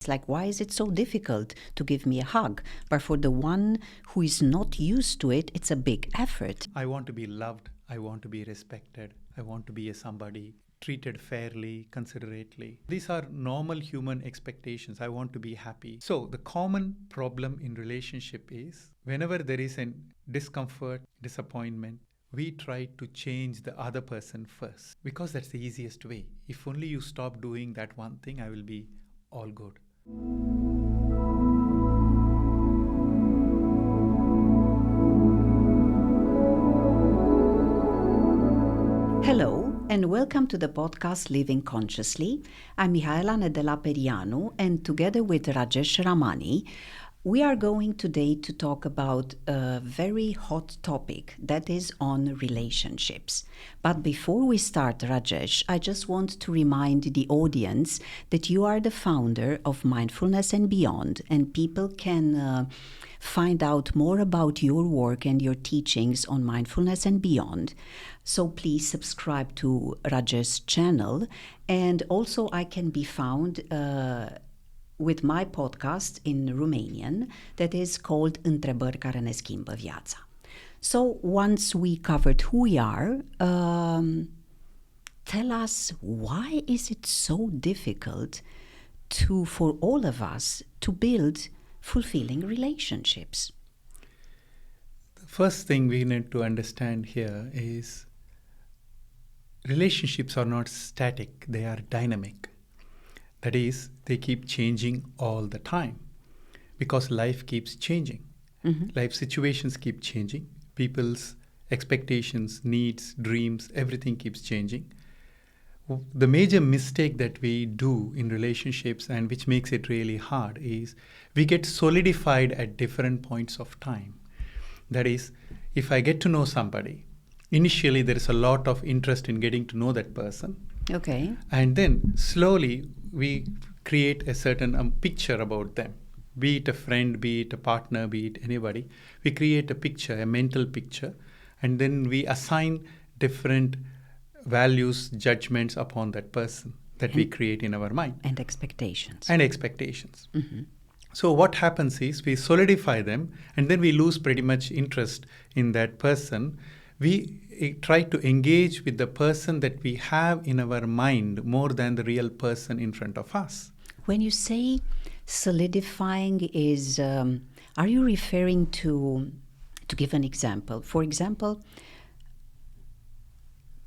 It's like, why is it so difficult to give me a hug? But for the one who is not used to it, it's a big effort. I want to be loved. I want to be respected. I want to be a somebody treated fairly, considerately. These are normal human expectations. I want to be happy. So the common problem in relationship is whenever there is a discomfort, disappointment, we try to change the other person first because that's the easiest way. If only you stop doing that one thing, I will be all good. Hello, and welcome to the podcast Living Consciously. I'm Michaela and and together with Rajesh Ramani, we are going today to talk about a very hot topic that is on relationships. But before we start, Rajesh, I just want to remind the audience that you are the founder of Mindfulness and Beyond, and people can find out more about your work and your teachings on Mindfulness and Beyond. So please subscribe to Rajesh's channel, and also I can be found with my podcast in Romanian that is called Întrebări care ne schimbă viața. So once we covered who we are, tell us, why is it so difficult for all of us to build fulfilling relationships? The first thing we need to understand here is relationships are not static, they are dynamic. That is, they keep changing all the time because life keeps changing. Mm-hmm. Life situations keep changing. People's expectations, needs, dreams, everything keeps changing. The major mistake that we do in relationships and which makes it really hard is we get solidified at different points of time. That is, if I get to know somebody, initially there is a lot of interest in getting to know that person. Okay. And then slowly we create a certain picture about them. Be it a friend, be it a partner, be it anybody. We create a picture, a mental picture, and then we assign different values, judgments upon that person that we create in our mind. And expectations. Mm-hmm. So what happens is we solidify them and then we lose pretty much interest in that person. We try to engage with the person that we have in our mind more than the real person in front of us. When you say solidifying is, are you referring to give an example? For example,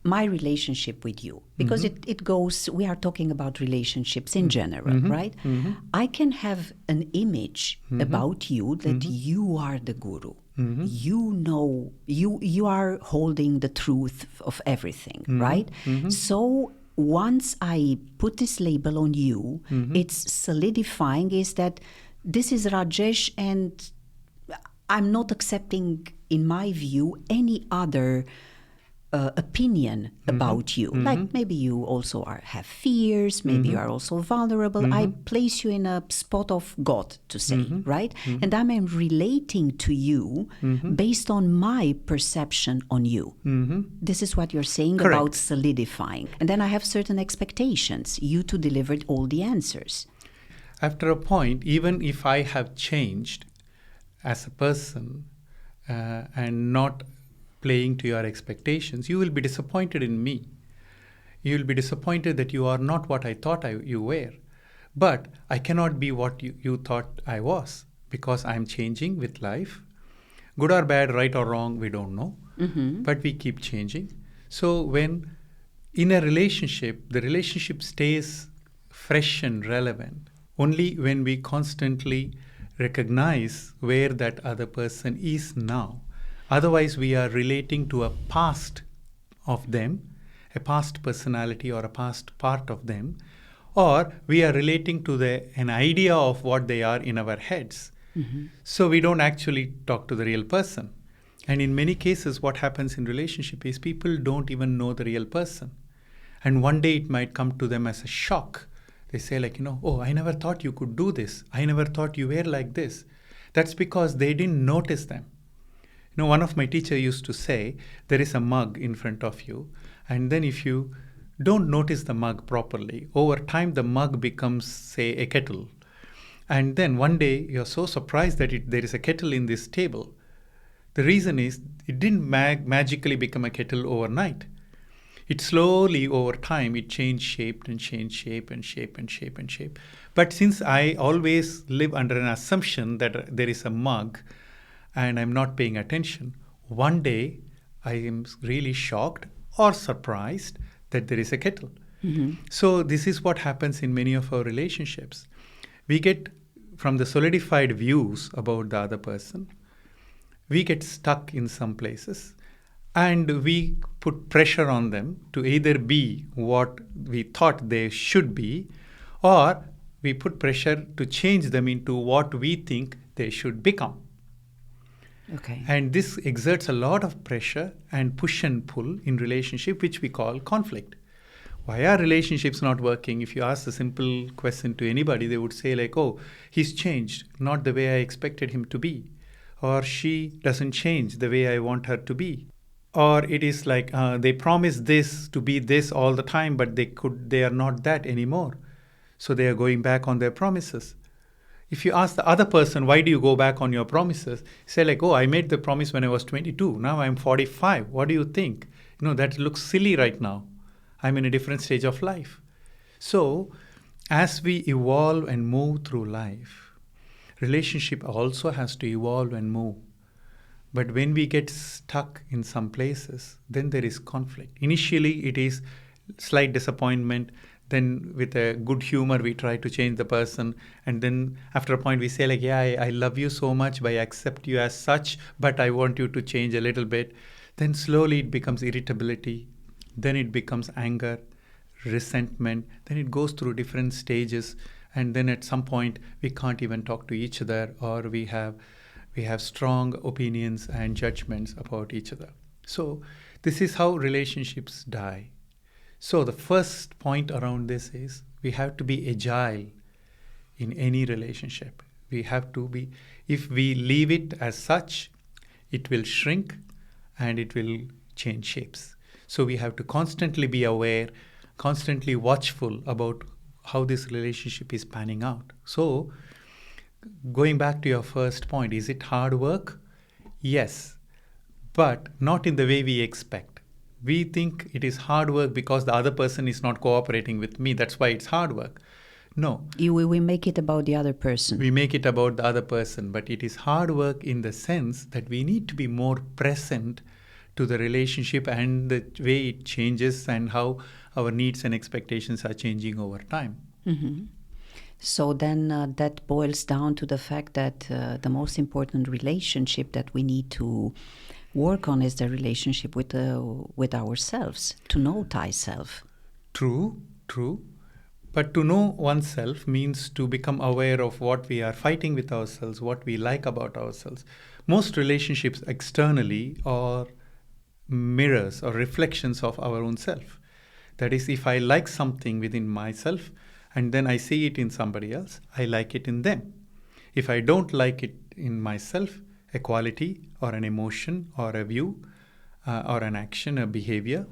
my relationship with you, because mm-hmm. it goes, we are talking about relationships in general, mm-hmm. right? Mm-hmm. I can have an image mm-hmm. about you that mm-hmm. you are the guru. Mm-hmm. You know, you are holding the truth of everything, mm-hmm. right? Mm-hmm. So once I put this label on you, mm-hmm. it's solidifying is that this is Rajesh and I'm not accepting, in my view, any other opinion mm-hmm. about you. Mm-hmm. Like maybe you also have fears, maybe mm-hmm. you are also vulnerable. Mm-hmm. I place you in a spot of God, to say, mm-hmm. right? Mm-hmm. And I'm relating to you mm-hmm. based on my perception on you. Mm-hmm. This is what you're saying. Correct. About solidifying. And then I have certain expectations. You two delivered all the answers. After a point, even if I have changed as a person and not playing to your expectations, you will be disappointed in me. You will be disappointed that you are not what I thought you were. But I cannot be what you thought I was because I'm changing with life. Good or bad, right or wrong, we don't know. Mm-hmm. But we keep changing. So when in a relationship, the relationship stays fresh and relevant only when we constantly recognize where that other person is now. Otherwise, we are relating to a past of them, a past personality or a past part of them, or we are relating to an idea of what they are in our heads. Mm-hmm. So we don't actually talk to the real person. And in many cases, what happens in relationship is people don't even know the real person. And one day it might come to them as a shock. They say like, oh, I never thought you could do this. I never thought you were like this. That's because they didn't notice them. One of my teachers used to say, there is a mug in front of you, and then if you don't notice the mug properly, over time the mug becomes, say, a kettle. And then one day you're so surprised that there is a kettle in this table. The reason is it didn't magically become a kettle overnight. It slowly over time it changed shape and changed shape and shape and shape and shape. But since I always live under an assumption that there is a mug and I'm not paying attention, one day I am really shocked or surprised that there is a kettle. So this is what happens in many of our relationships. We get from the solidified views about the other person, we get stuck in some places and we put pressure on them to either be what we thought they should be, or we put pressure to change them into what we think they should become. Okay. And this exerts a lot of pressure and push and pull in relationship, which we call conflict. Why are relationships not working? If you ask the simple question to anybody, they would say like, oh, he's changed, not the way I expected him to be. Or she doesn't change the way I want her to be. Or it is like they promise this to be this all the time, but they are not that anymore. So they are going back on their promises. If you ask the other person, why do you go back on your promises? Say like, oh, I made the promise when I was 22. Now I'm 45. What do you think? That looks silly right now. I'm in a different stage of life. So as we evolve and move through life, relationship also has to evolve and move. But when we get stuck in some places, then there is conflict. Initially, it is slight disappointment. Then with a good humor, we try to change the person. And then after a point, we say like, yeah, I love you so much, but I accept you as such, but I want you to change a little bit. Then slowly it becomes irritability. Then it becomes anger, resentment. Then it goes through different stages. And then at some point, we can't even talk to each other, or we have strong opinions and judgments about each other. So this is how relationships die. So the first point around this is we have to be agile in any relationship. We have to be, if we leave it as such, it will shrink and it will change shapes. So we have to constantly be aware, constantly watchful about how this relationship is panning out. So going back to your first point, is it hard work? Yes, but not in the way we expect. We think it is hard work because the other person is not cooperating with me. That's why it's hard work. No. We make it about the other person. We make it about the other person, but it is hard work in the sense that we need to be more present to the relationship and the way it changes and how our needs and expectations are changing over time. Mm-hmm. So then that boils down to the fact that the most important relationship that we need to work on is the relationship with ourselves, to know thyself. True. But to know oneself means to become aware of what we are fighting with ourselves, what we like about ourselves. Most relationships externally are mirrors or reflections of our own self. That is, if I like something within myself and then I see it in somebody else, I like it in them. If I don't like it in myself, a quality or an emotion or a view or an action, a behavior,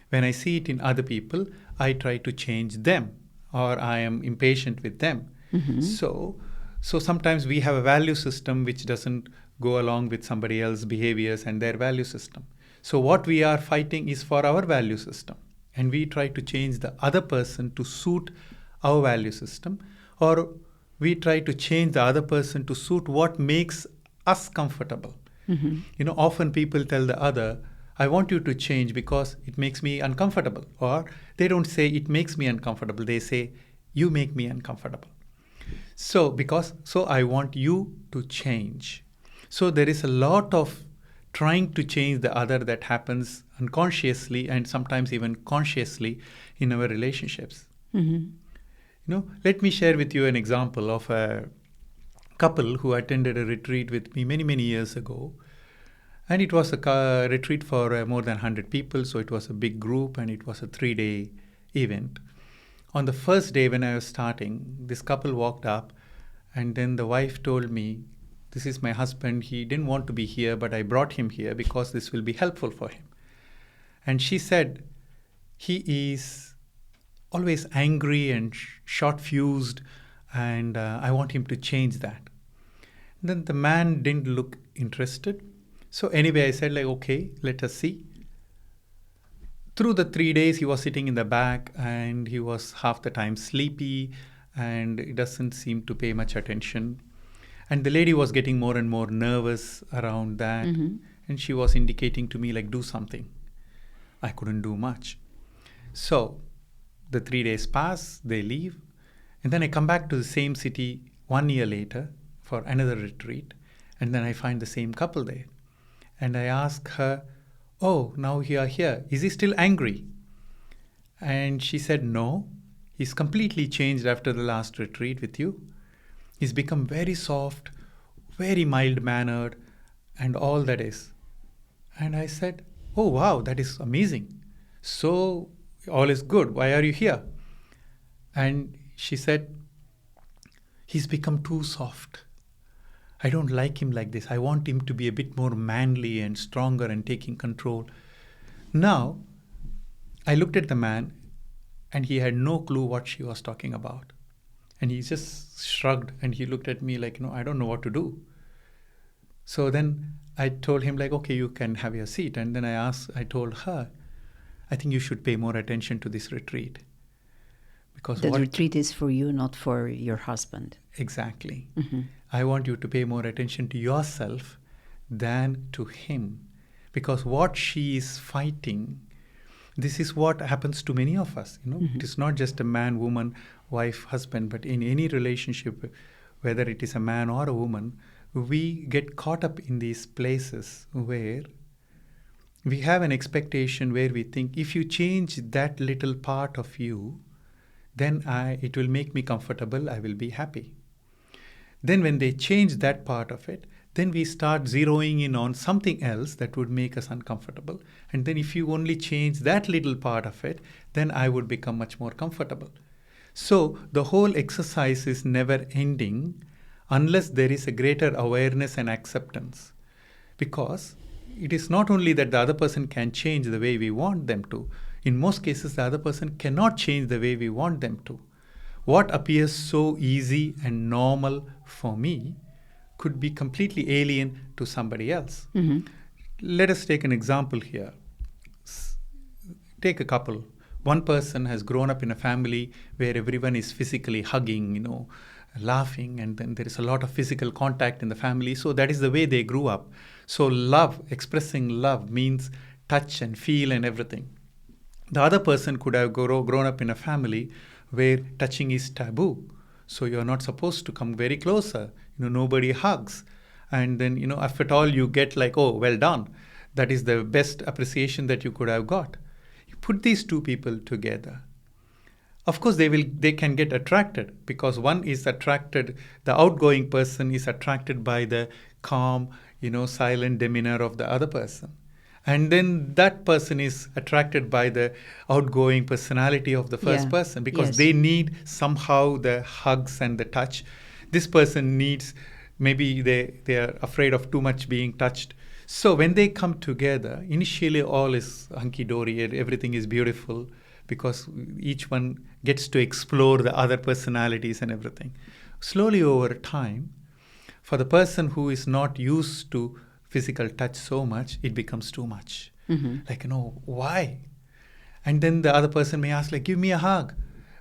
when I see it in other people, I try to change them, or I am impatient with them. Mm-hmm. So sometimes we have a value system which doesn't go along with somebody else's behaviors and their value system. So what we are fighting is for our value system, and we try to change the other person to suit our value system, or we try to change the other person to suit what makes us comfortable. Mm-hmm. Often people tell the other, I want you to change because it makes me uncomfortable. Or they don't say it makes me uncomfortable. They say, you make me uncomfortable. So I want you to change. So there is a lot of trying to change the other that happens unconsciously and sometimes even consciously in our relationships. Mm-hmm. Let me share with you an example of a couple who attended a retreat with me many, many years ago. And it was a retreat for more than 100 people. So it was a big group and it was a 3-day event. On the first day when I was starting, this couple walked up and then the wife told me, this is my husband. He didn't want to be here, but I brought him here because this will be helpful for him. And she said, he is always angry and short-fused and I want him to change that. Then the man didn't look interested. So anyway, I said like, okay, let us see. Through the 3 days, he was sitting in the back and he was half the time sleepy and he doesn't seem to pay much attention. And the lady was getting more and more nervous around that. And she was indicating to me like, do something. I couldn't do much. So the 3 days pass, they leave. And then I come back to the same city 1 year later for another retreat. And then I find the same couple there. And I ask her, oh, now you are here. Is he still angry? And she said, no. He's completely changed after the last retreat with you. He's become very soft, very mild-mannered, and all that is. And I said, oh, wow, that is amazing. So all is good. Why are you here? And she said, he's become too soft. I don't like him like this. I want him to be a bit more manly and stronger and taking control. Now, I looked at the man and he had no clue what she was talking about. And he just shrugged and he looked at me like, I don't know what to do. So then I told him like, okay, you can have your seat. And then I told her, I think you should pay more attention to this retreat. Because the retreat is for you, not for your husband. Exactly. I want you to pay more attention to yourself than to him. Because what she is fighting, this is what happens to many of us. It is not just a man, woman, wife, husband, but in any relationship, whether it is a man or a woman, we get caught up in these places where we have an expectation where we think if you change that little part of you, then it will make me comfortable, I will be happy. Then when they change that part of it, then we start zeroing in on something else that would make us uncomfortable. And then if you only change that little part of it, then I would become much more comfortable. So the whole exercise is never ending unless there is a greater awareness and acceptance. Because it is not only that the other person can change the way we want them to. In most cases, the other person cannot change the way we want them to. What appears so easy and normal for me could be completely alien to somebody else. Let us take an example here. Take a couple. One person has grown up in a family where everyone is physically hugging, laughing, and then there is a lot of physical contact in the family. So that is the way they grew up. So love, expressing love means touch and feel and everything. The other person could have grown up in a family where touching is taboo. So you're not supposed to come very closer. Nobody hugs. And then, if at all you get like, oh, well done. That is the best appreciation that you could have got. You put these two people together. Of course, they can get attracted because one is attracted, the outgoing person is attracted by the calm, silent demeanor of the other person. And then that person is attracted by the outgoing personality of the first person because they need somehow the hugs and the touch. This person needs, maybe they are afraid of too much being touched. So when they come together, initially all is hunky-dory, everything is beautiful because each one gets to explore the other personalities and everything. Slowly over time, for the person who is not used to physical touch so much, it becomes too much. Like, why? And then the other person may ask, like, give me a hug.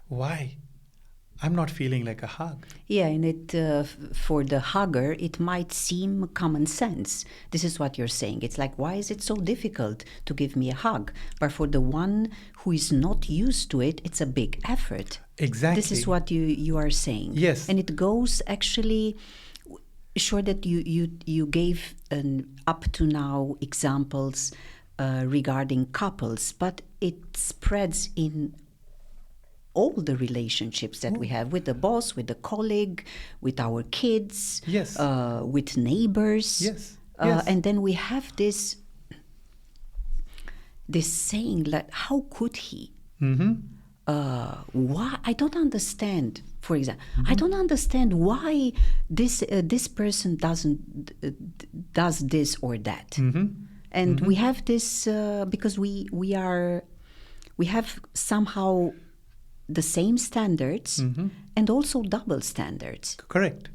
Why? I'm not feeling like a hug. Yeah, and for the hugger, it might seem common sense. This is what you're saying. It's like, why is it so difficult to give me a hug? But for the one who is not used to it, it's a big effort. Exactly. This is what you are saying. Yes. And it goes actually... Sure that you gave up to now examples regarding couples, but it spreads in all the relationships that we have with the boss, with the colleague, with our kids, with neighbors. Yes. And then we have this saying like, how could he? Why? I don't understand. For example, I don't understand why this person does this or that. And we have this because we have somehow the same standards Mm-hmm. and also double standards. Correct.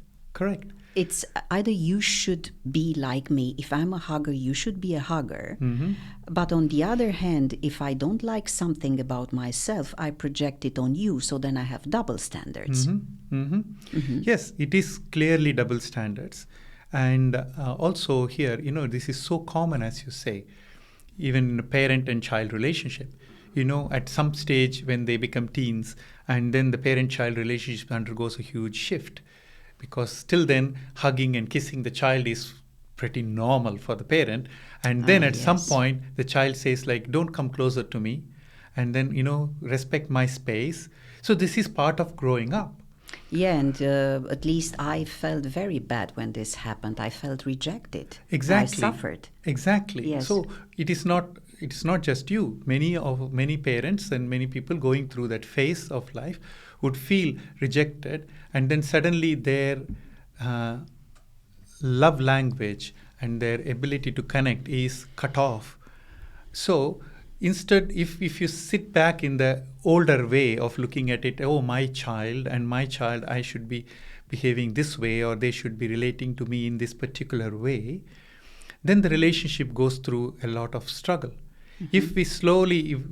It's either you should be like me. If I'm a hugger, you should be a hugger. Mm-hmm. But on the other hand, if I don't like something about myself, I project it on you. So then I have double standards. Mm-hmm. Mm-hmm. Yes, it is clearly double standards. And also here, this is so common, as you say, even in a parent and child relationship. At some stage when they become teens, and then the parent-child relationship undergoes a huge shift. Because till then, hugging and kissing the child is pretty normal for the parent. And then at some Yes. point, the child says, like, don't come closer to me. And then, respect my space. So this is part of growing up. Yeah, and at least I felt very bad when this happened. I felt rejected. Exactly. I suffered. Exactly. Yes. So it's not just you. Many parents and many people going through that phase of life would feel rejected, and then suddenly their love language and their ability to connect is cut off. So instead, if you sit back in the older way of looking at it, oh, my child, I should be behaving this way, or they should be relating to me in this particular way, then the relationship goes through a lot of struggle. Mm-hmm. If we slowly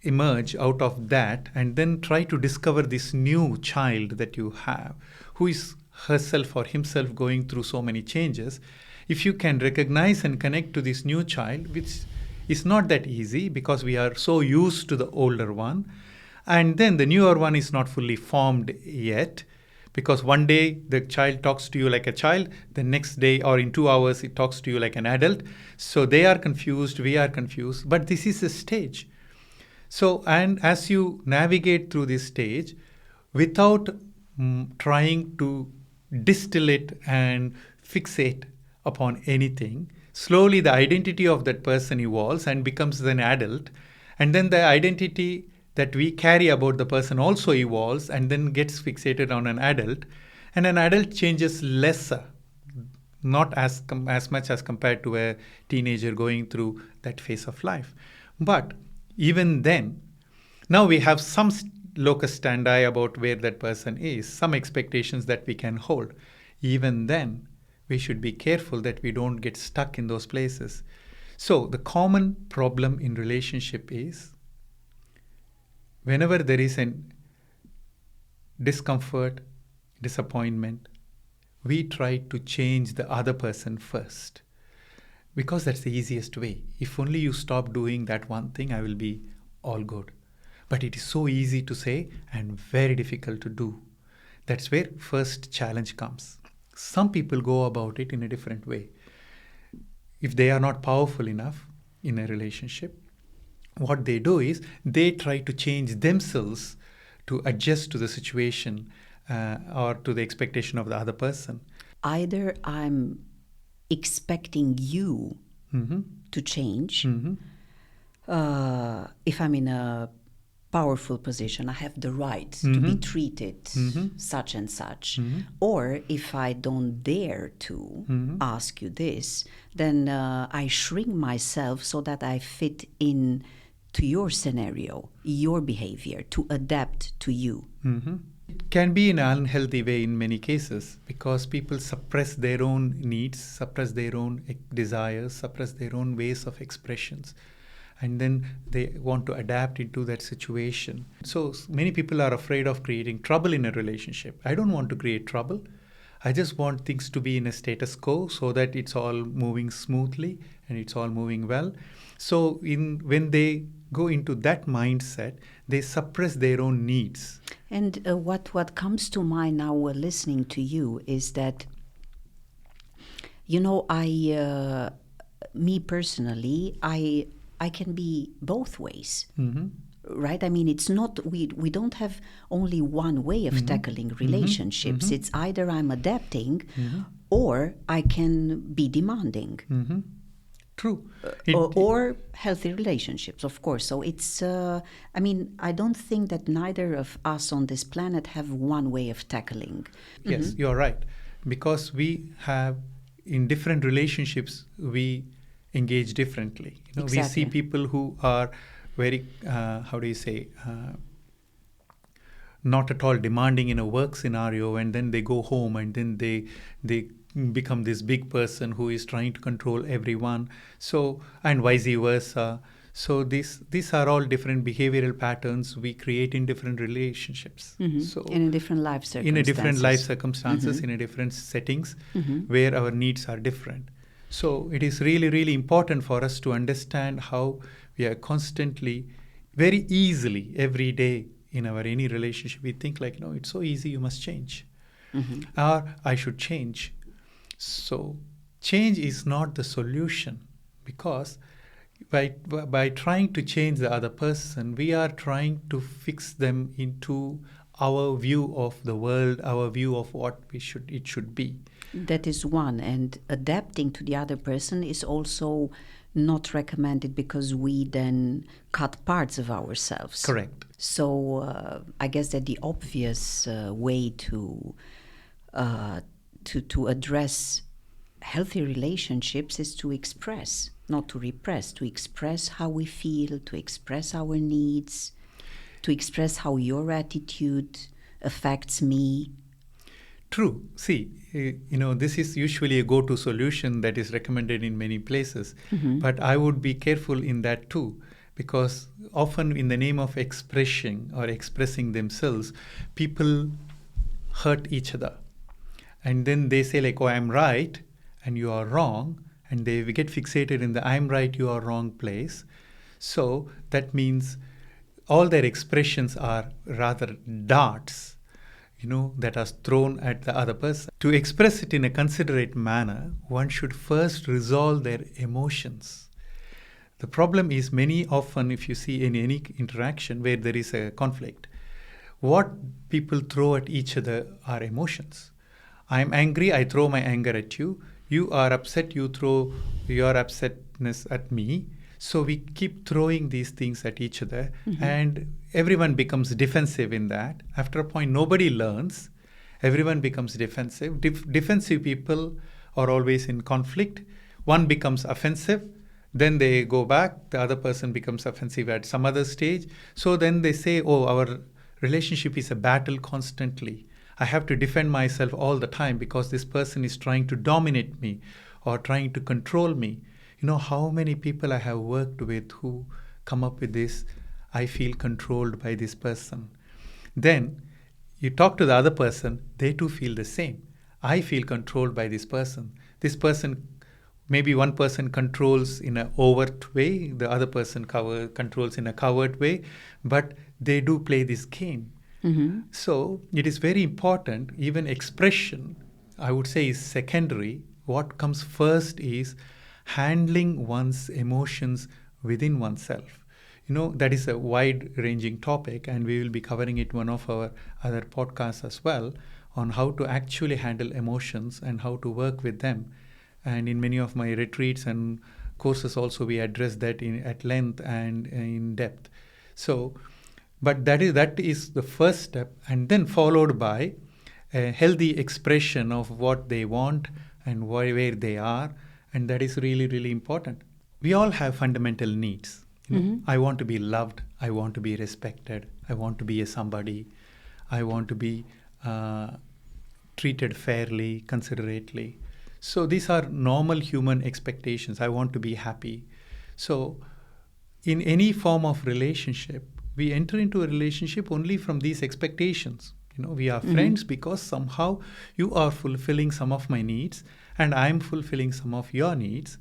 emerge out of that and then try to discover this new child that you have, who is herself or himself going through so many changes, if you can recognize and connect to this new child, which is not that easy because we are so used to the older one, and then the newer one is not fully formed yet, because one day the child talks to you like a child, the next day or in 2 hours it talks to you like an adult. So they are confused, we are confused, but this is a stage. So, and as you navigate through this stage, without trying to distill it and fixate upon anything, slowly the identity of that person evolves and becomes an adult. And then the identity that we carry about the person also evolves and then gets fixated on an adult. And an adult changes lesser, not as much as compared to a teenager going through that phase of life. But even then, now we have some locus standi about where that person is, some expectations that we can hold. Even then, we should be careful that we don't get stuck in those places. So the common problem in relationship is whenever there is an discomfort, disappointment, we try to change the other person first. Because that's the easiest way. If only you stop doing that one thing, I will be all good. But it is so easy to say and very difficult to do. That's where first challenge comes. Some people go about it in a different way. If they are not powerful enough in a relationship, what they do is they try to change themselves to adjust to the situation or to the expectation of the other person. Either I'm expecting you to change. If I'm in a powerful position, I have the right to be treated such and such. Or if I don't dare to ask you this, then I shrink myself so that I fit in to your scenario, your behavior, to adapt to you. It can be in an unhealthy way in many cases because people suppress their own needs, suppress their own desires, suppress their own ways of expressions. And then they want to adapt into that situation. So many people are afraid of creating trouble in a relationship. I don't want to create trouble. I just want things to be in a status quo so that it's all moving smoothly and it's all moving well. So when they go into that mindset, they suppress their own needs. And what comes to mind now listening to you is that, me personally, I can be both ways, right? I mean, it's not, we don't have only one way of tackling relationships. It's either I'm adapting or I can be demanding. True. Or healthy relationships, of course. So it's, I don't think that neither of us on this planet have one way of tackling. Yes, you're right. Because we have, in different relationships, we engage differently. Exactly. We see people who are very, not at all demanding in a work scenario, and then they go home and then they become this big person who is trying to control everyone. So, and vice versa. So these are all different behavioral patterns we create in different relationships. So in a different life circumstances. in a different life circumstances, in a different settings where our needs are different. So it is really, really important for us to understand how we are constantly, very easily, every day in our any relationship, we think like, no, it's so easy, you must change. Or I should change. So change is not the solution, because by trying to change the other person, we are trying to fix them into our view of the world, our view of what it should be. That is one. And adapting to the other person is also not recommended, because we then cut parts of ourselves. Correct. So I guess that the obvious way to address healthy relationships is to express, not to repress, to express how we feel, to express our needs, to express how your attitude affects me. True. See, this is usually a go-to solution that is recommended in many places. But I would be careful in that too, because often in the name of expression or expressing themselves, people hurt each other. And then they say like, oh, I'm right and you are wrong. And they get fixated in the I'm right, you are wrong place. So that means all their expressions are rather darts, that are thrown at the other person. To express it in a considerate manner, one should first resolve their emotions. The problem is many often, if you see in any interaction where there is a conflict, what people throw at each other are emotions. I'm angry, I throw my anger at you. You are upset, you throw your upsetness at me. So we keep throwing these things at each other, and everyone becomes defensive in that. After a point, nobody learns. Everyone becomes defensive. Defensive people are always in conflict. One becomes offensive, then they go back. The other person becomes offensive at some other stage. So then they say, oh, our relationship is a battle constantly. I have to defend myself all the time because this person is trying to dominate me or trying to control me. How many people I have worked with who come up with this, I feel controlled by this person. Then you talk to the other person, they too feel the same. I feel controlled by this person. This person, maybe one person controls in an overt way, the other person controls in a covert way, but they do play this game. So it is very important. Even expression, I would say, is secondary. What comes first is handling one's emotions within oneself. That is a wide-ranging topic, and we will be covering it in one of our other podcasts as well, on how to actually handle emotions and how to work with them. And in many of my retreats and courses also, we address that at length and in depth. So, but that is the first step, and then followed by a healthy expression of what they want and where they are, and that is really, really important. We all have fundamental needs. I want to be loved. I want to be respected. I want to be a somebody. I want to be treated fairly, considerately. So these are normal human expectations. I want to be happy. So in any form of relationship, we enter into a relationship only from these expectations. We are friends because somehow you are fulfilling some of my needs and I'm fulfilling some of your needs.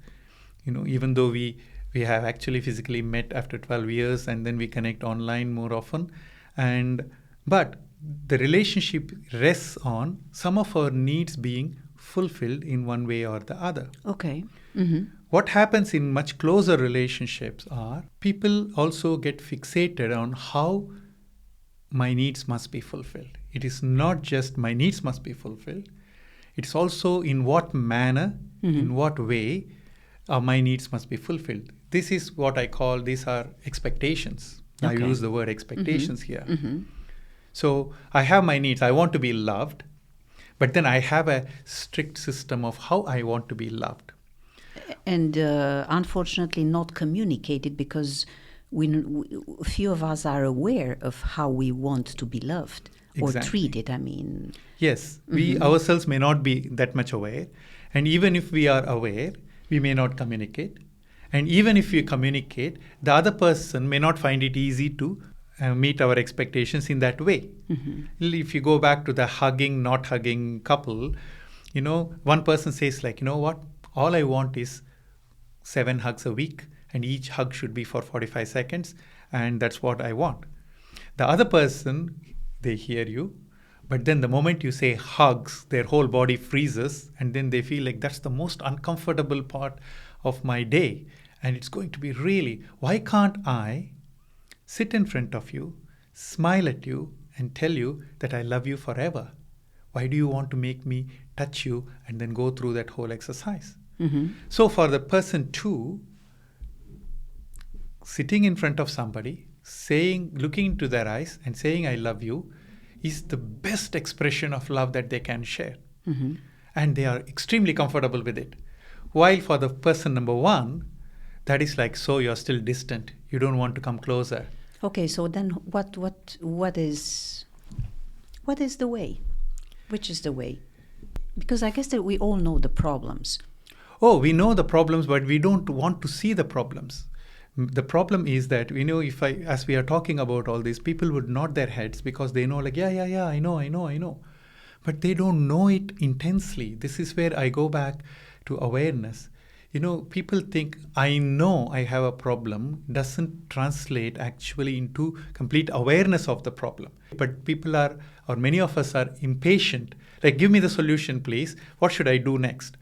Even though we have actually physically met after 12 years and then we connect online more often. But the relationship rests on some of our needs being fulfilled in one way or the other. Okay. What happens in much closer relationships are people also get fixated on how my needs must be fulfilled. It is not just my needs must be fulfilled. It's also in what manner, in what way my needs must be fulfilled. This is what I call, these are expectations. Okay. I use the word expectations here. So I have my needs. I want to be loved, but then I have a strict system of how I want to be loved. And unfortunately not communicated, because few of us are aware of how we want to be loved or Exactly. treated. I mean, Yes, we ourselves may not be that much aware. And even if we are aware, we may not communicate. And even if we communicate, the other person may not find it easy to meet our expectations in that way. If you go back to the hugging, not hugging couple, one person says like, what? All I want is 7 hugs a week, and each hug should be for 45 seconds, and that's what I want. The other person, they hear you, but then the moment you say hugs, their whole body freezes, and then they feel like that's the most uncomfortable part of my day. And it's going to be really, why can't I sit in front of you, smile at you, and tell you that I love you forever? Why do you want to make me touch you and then go through that whole exercise? So for the person too, sitting in front of somebody, looking into their eyes and saying I love you is the best expression of love that they can share. And they are extremely comfortable with it. While for the person number one, that is like, so you're still distant. You don't want to come closer. Okay, so then what is the way? Which is the way? Because I guess that we all know the problems. Oh, we know the problems, but we don't want to see the problems. The problem is that, as we are talking about all this, people would nod their heads because they know like, yeah, I know. But they don't know it intensely. This is where I go back to awareness. People think, I know I have a problem, doesn't translate actually into complete awareness of the problem. But people are, or many of us are impatient. Like, give me the solution, please. What should I do next?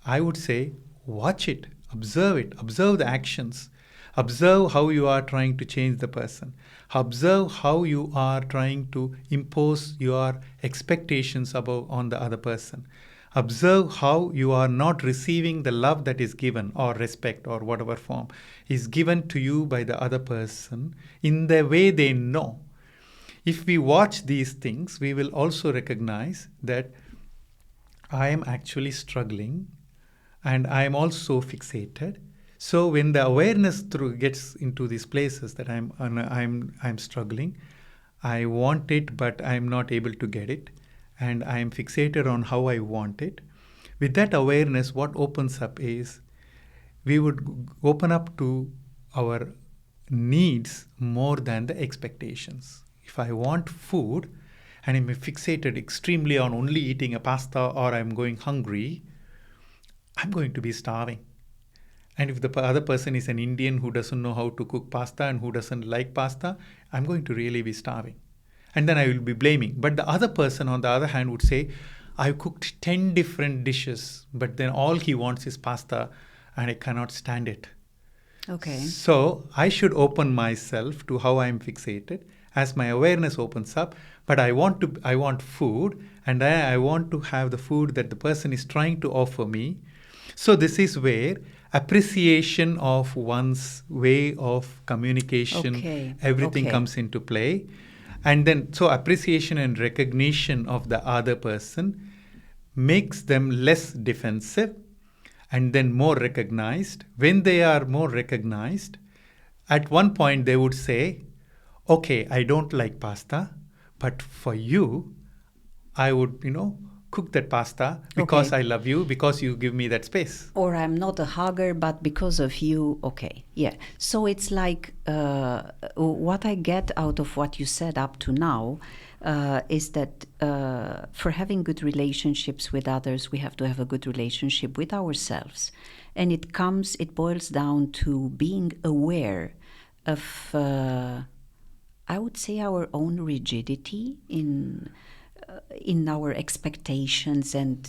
I would say, watch it, observe the actions, observe how you are trying to change the person, observe how you are trying to impose your expectations on the other person, observe how you are not receiving the love that is given, or respect, or whatever form is given to you by the other person in the way they know. If we watch these things, we will also recognize that I am actually struggling and I am also fixated. So when the awareness gets into these places that I'm struggling, I want it, but I'm not able to get it, and I am fixated on how I want it. With that awareness, what opens up is we would open up to our needs more than the expectations. If I want food and I'm fixated extremely on only eating a pasta, or I'm going hungry, I'm going to be starving. And if the other person is an Indian who doesn't know how to cook pasta and who doesn't like pasta, I'm going to really be starving. And then I will be blaming. But the other person, on the other hand, would say, I've cooked 10 different dishes, but then all he wants is pasta and I cannot stand it. Okay. So I should open myself to how I'm fixated as my awareness opens up. But I want food, and I want to have the food that the person is trying to offer me. So this is where appreciation of one's way of communication, everything comes into play. And then, so appreciation and recognition of the other person makes them less defensive and then more recognized. When they are more recognized, at one point they would say, okay, I don't like pasta, but for you, I would, cook that pasta because I love you, because you give me that space. Or I'm not a hugger, but because of you, okay. Yeah. So it's like what I get out of what you said up to now is that for having good relationships with others, we have to have a good relationship with ourselves. And it boils down to being aware of, I would say, our own rigidity in our expectations, and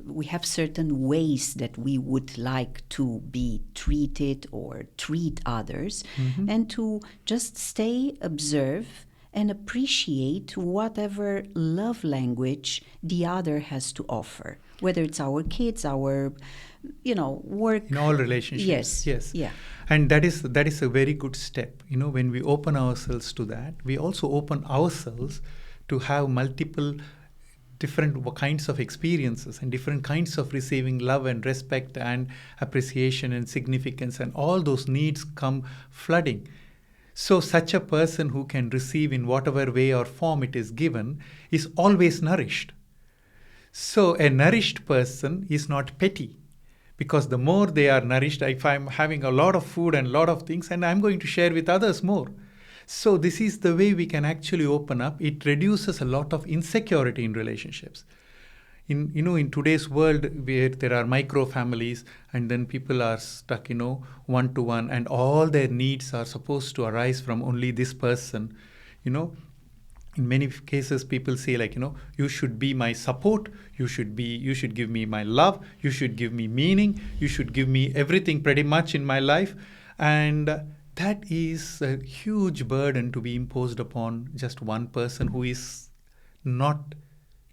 we have certain ways that we would like to be treated or treat others, and to just observe and appreciate whatever love language the other has to offer, whether it's our kids, our work, in all relationships. Yes. Yeah. And that is a very good step. When we open ourselves to that, we also open ourselves to have multiple different kinds of experiences and different kinds of receiving love and respect and appreciation and significance, and all those needs come flooding. So such a person who can receive in whatever way or form it is given is always nourished. So a nourished person is not petty, because the more they are nourished, if I'm having a lot of food and a lot of things, and I'm going to share with others more. So this is the way we can actually open up. It reduces a lot of insecurity in relationships. In today's world where there are micro families, and then people are stuck, one to one, and all their needs are supposed to arise from only this person, in many cases people say, like, you should be my support, you should give me my love, you should give me meaning, you should give me everything pretty much in my life. And that is a huge burden to be imposed upon just one person who is not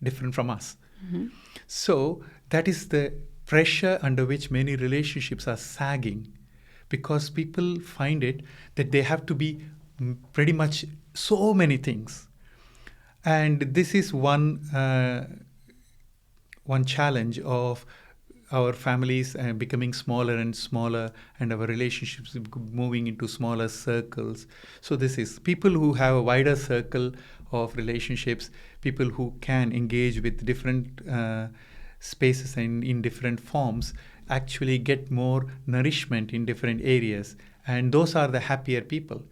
different from us. Mm-hmm. So that is the pressure under which many relationships are sagging, because people find it that they have to be pretty much so many things. And this is one challenge of our families becoming smaller and smaller, and our relationships moving into smaller circles. So this is people who have a wider circle of relationships, people who can engage with different spaces and in different forms, actually get more nourishment in different areas. And those are the happier people.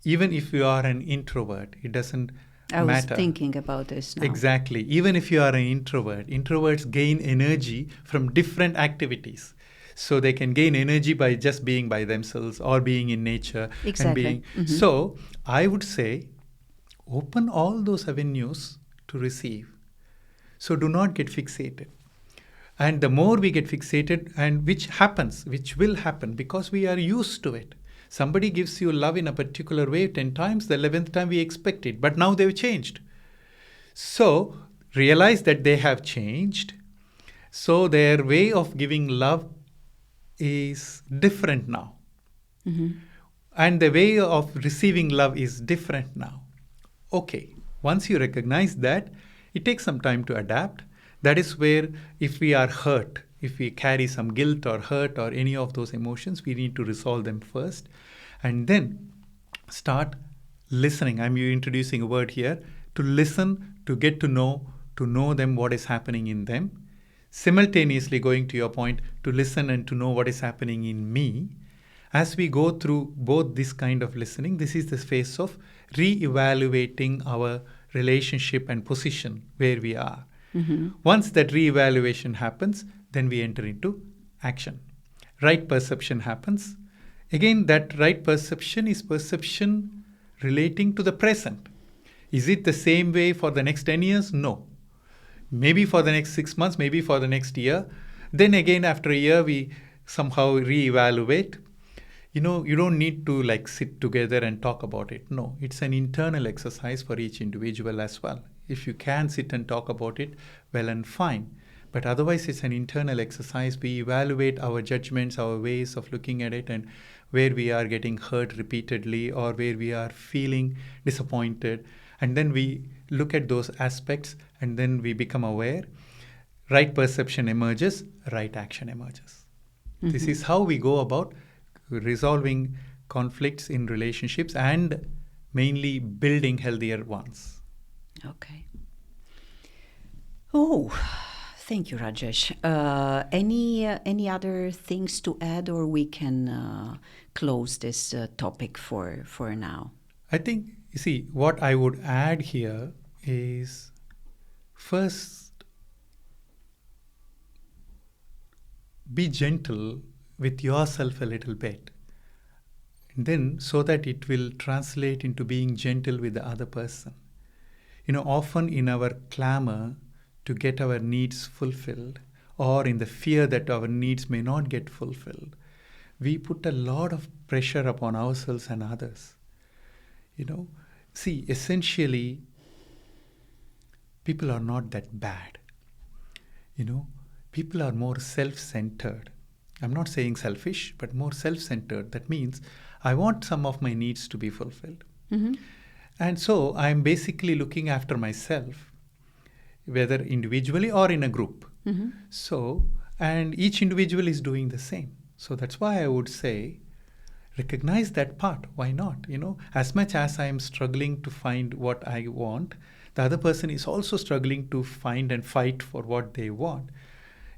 Even if you are an introvert, it doesn't I matter. was thinking about this now. Exactly. Even if you are an introvert, introverts gain energy from different activities. So they can gain energy by just being by themselves or being in nature. Exactly. And So I would say open all those avenues to receive. So do not get fixated. And the more we get fixated, and which will happen because we are used to it. Somebody gives you love in a particular way 10 times, the 11th time we expect it, but now they've changed. So realize that they have changed. So their way of giving love is different now. Mm-hmm. And the way of receiving love is different now. Okay, once you recognize that, it takes some time to adapt. That is where, if we are hurt, if we carry some guilt or hurt or any of those emotions, we need to resolve them first. And then start listening. I'm introducing a word here. To listen, to get to know them, what is happening in them. Simultaneously, going to your point, to listen and to know what is happening in me. As we go through both this kind of listening, this is the phase of re-evaluating our relationship and position where we are. Mm-hmm. Once that re-evaluation happens, then we enter into action. Right perception happens. Again, that right perception is perception relating to the present. Is it the same way for the next 10 years? No. Maybe for the next 6 months, maybe for the next year. Then again, after a year, we somehow re-evaluate. You don't need to sit together and talk about it. No, it's an internal exercise for each individual as well. If you can sit and talk about it, well and fine. But otherwise, it's an internal exercise. We evaluate our judgments, our ways of looking at it, and where we are getting hurt repeatedly or where we are feeling disappointed. And then we look at those aspects, and then we become aware. Right perception emerges, right action emerges. Mm-hmm. This is how we go about resolving conflicts in relationships and mainly building healthier ones. Okay. Oh, thank you, Rajesh. Any other things to add, or we can close this topic for now? I think, what I would add here is, first, be gentle with yourself a little bit. And then, so that it will translate into being gentle with the other person. Often in our clamor to get our needs fulfilled, or in the fear that our needs may not get fulfilled, we put a lot of pressure upon ourselves and others. Essentially, people are not that bad. People are more self-centered. I'm not saying selfish, but more self-centered. That means I want some of my needs to be fulfilled. Mm-hmm. And so I'm basically looking after myself. whether individually or in a group. Mm-hmm. So, and each individual is doing the same. So that's why I would say, recognize that part. Why not? As much as I am struggling to find what I want, the other person is also struggling to find and fight for what they want.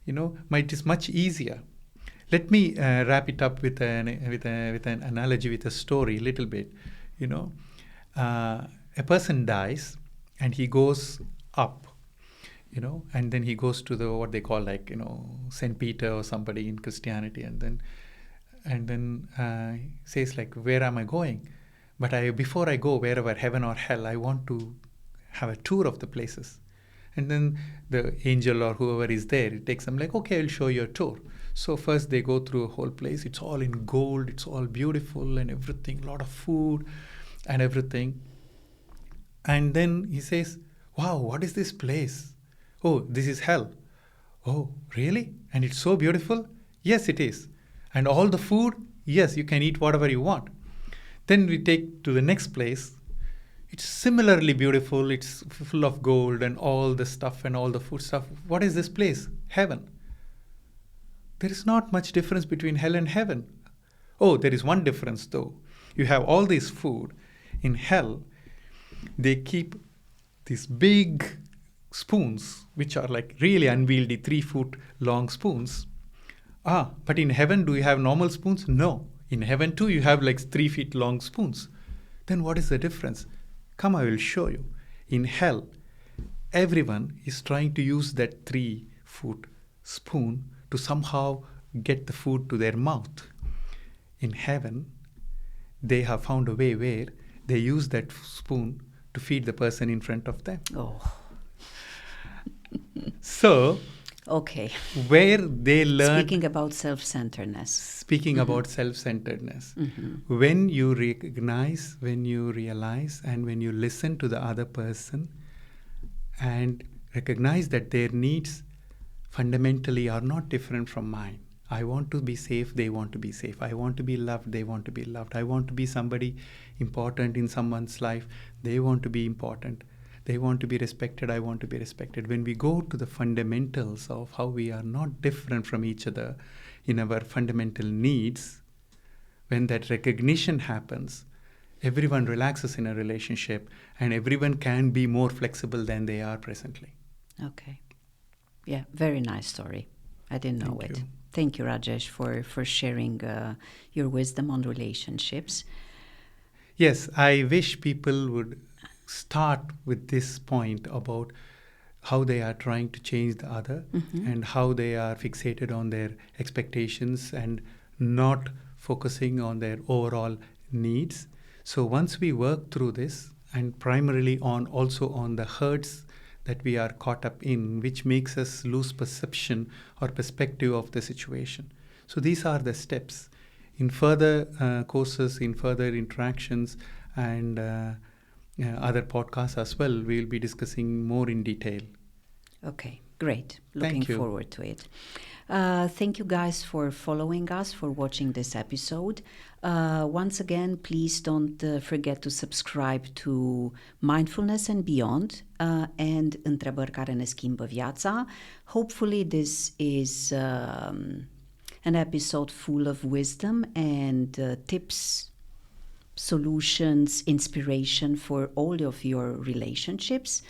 It is much easier. Let me wrap it up with an analogy, with a story, a little bit. A person dies and he goes up, and then he goes to the what they call Saint Peter or somebody in Christianity, and then says where am I going? But before I go wherever, heaven or hell, I want to have a tour of the places. And then the angel or whoever is there, it takes them okay, I'll show you a tour. So first they go through a whole place. It's all in gold. It's all beautiful and everything. A lot of food and everything. And then he says, wow, what is this place? Oh, this is hell. Oh, really? And it's so beautiful? Yes, it is. And all the food? Yes, you can eat whatever you want. Then we take to the next place. It's similarly beautiful. It's full of gold and all the stuff and all the food stuff. What is this place? Heaven. There is not much difference between hell and heaven. Oh, there is one difference though. You have all this food. In hell, they keep these big spoons, which are really unwieldy, 3-foot long spoons. But in heaven, do you have normal spoons? No. In heaven too, you have 3 feet long spoons. Then what is the difference? Come, I will show you. In hell, everyone is trying to use that 3-foot spoon to somehow get the food to their mouth. In heaven, they have found a way where they use that spoon to feed the person in front of them. Oh. So, okay. Where they learn... Speaking about self-centeredness. Speaking about self-centeredness. Mm-hmm. When you recognize, when you realize, and when you listen to the other person and recognize that their needs fundamentally are not different from mine. I want to be safe, they want to be safe. I want to be loved, they want to be loved. I want to be somebody important in someone's life, they want to be important. They want to be respected, I want to be respected. When we go to the fundamentals of how we are not different from each other in our fundamental needs, when that recognition happens, everyone relaxes in a relationship and everyone can be more flexible than they are presently. Okay. Yeah, very nice story. I didn't know it. Thank you, Rajesh, for sharing your wisdom on relationships. Yes, I wish people would start with this point about how they are trying to change the other and how they are fixated on their expectations and not focusing on their overall needs. So once we work through this, and primarily also on the hurts that we are caught up in, which makes us lose perception or perspective of the situation. So these are the steps. In further courses, in further interactions, and other podcasts as well, we'll be discussing more in detail. Okay, great. Looking forward to it. Thank you guys for following us, for watching this episode. Once again, please don't forget to subscribe to Mindfulness and Beyond and Întrebări care ne schimbă viața. Hopefully this is an episode full of wisdom and tips, solutions, inspiration for all of your relationships.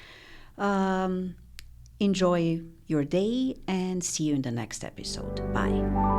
Enjoy your day and see you in the next episode. Bye.